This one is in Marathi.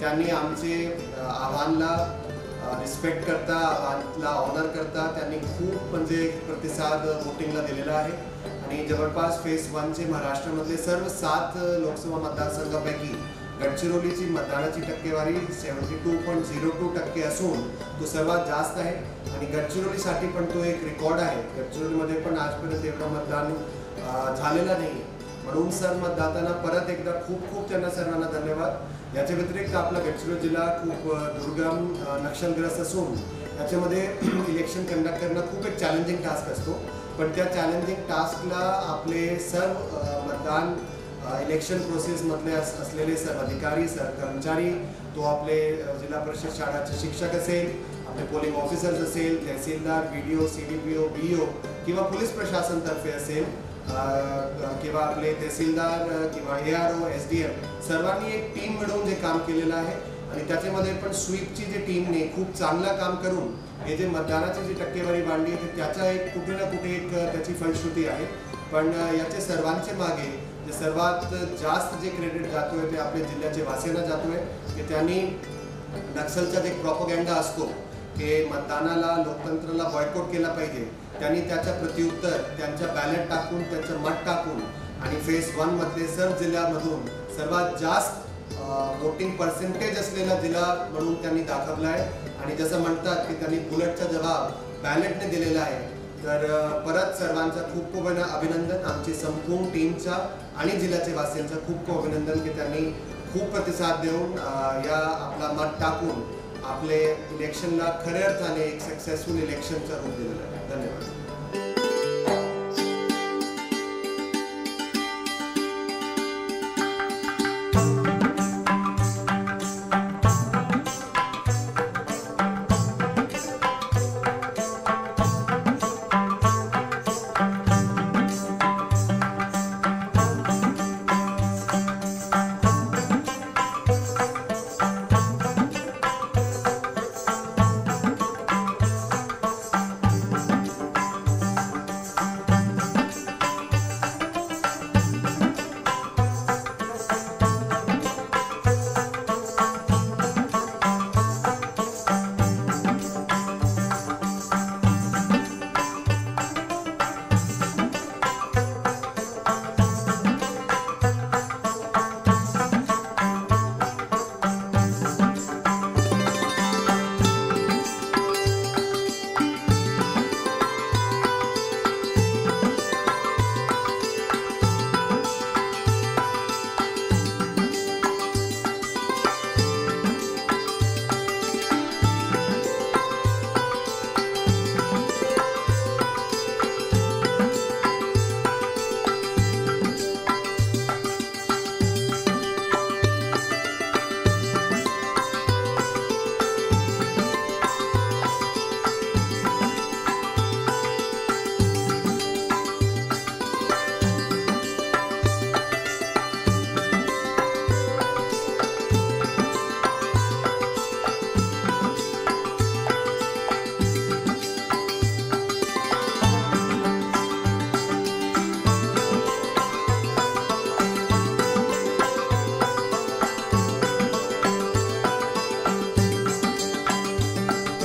त्यांनी आमचे आव्हानला रिस्पेक्ट करता, आव्हानला ऑनर करता त्यांनी खूप म्हणजे प्रतिसाद वोटिंगला दिलेला आहे आणि जवळपास फेज 1चे महाराष्ट्रामधले सर्व 7 लोकसभा मतदारसंघापैकी गडचिरोलीची मतदानाची टक्केवारी 72.02% असून तो सर्वात जास्त आहे आणि गडचिरोलीसाठी पण तो एक रेकॉर्ड आहे। गडचिरोलीमध्ये पण आजपर्यंत एवढं मतदान झालेलं नाही। म्हणून सर मतदातांना परत एकदा खूप खूप त्यांना सर्वांना धन्यवाद। याच्या व्यतिरिक्त आपला गडचिरोली जिल्हा खूप दुर्गम नक्षलग्रस्त असून याच्यामध्ये इलेक्शन कंडक्ट करणं खूप एक चॅलेंजिंग टास्क असतो, पण त्या चॅलेंजिंग टास्कला आपले सर्व मतदान इलेक्शन प्रोसेसमधले असलेले सर्व अधिकारी कर्मचारी, तो आपले जिल्हा परिषद शाळाचे शिक्षक असेल, आपले पोलिंग ऑफिसर्स असेल, तहसीलदार, BDO, CDPO, BEO किंवा पोलीस प्रशासनतर्फे असेल किंवा आपले तहसीलदार किंवा ARO, SDM सर्वांनी एक टीम मिळून जे काम केलेलं आहे आणि त्याच्यामध्ये पण स्वीपची जी टीमने खूप चांगलं काम करून हे जे मतदानाची जी टक्केवारी वाढली आहे त्याचा एक कुठे ना कुठे एक त्याची फलश्रुती आहे। पण याचे सर्वांचे मागे जे सर्वात जास्त जे क्रेडिट जातोय ते आपल्या जिल्ह्याचे वासियांना जातोय की त्यांनी नक्षलचा जे प्रॉपगँडा असतो की मतदानाला, लोकतंत्राला बॉयकॉट केला पाहिजे, त्यांनी त्याच्या प्रत्युत्तर त्यांच्या बॅलेट टाकून, त्यांचं मत टाकून आणि फेज 1 मधले सर्व जिल्ह्यामधून सर्वात जास्त वोटिंग पर्सेंटेज असलेला जिल्हा म्हणून त्यांनी दाखवला आहे आणि जसं म्हणतात की त्यांनी बुलेटचा जवाब बॅलेटने दिलेला आहे। तर परत सर्वांचा खूप खूप अभिनंदन, आमची संपूर्ण टीमचा आणि जिल्ह्याच्या वासियांचा खूप खूप अभिनंदन की त्यांनी खूप प्रतिसाद देऊन या आपला मत टाकून आपले इलेक्शनला खऱ्या अर्थाने एक सक्सेसफुल इलेक्शनचा रूप दिलेलं आहे। धन्यवाद।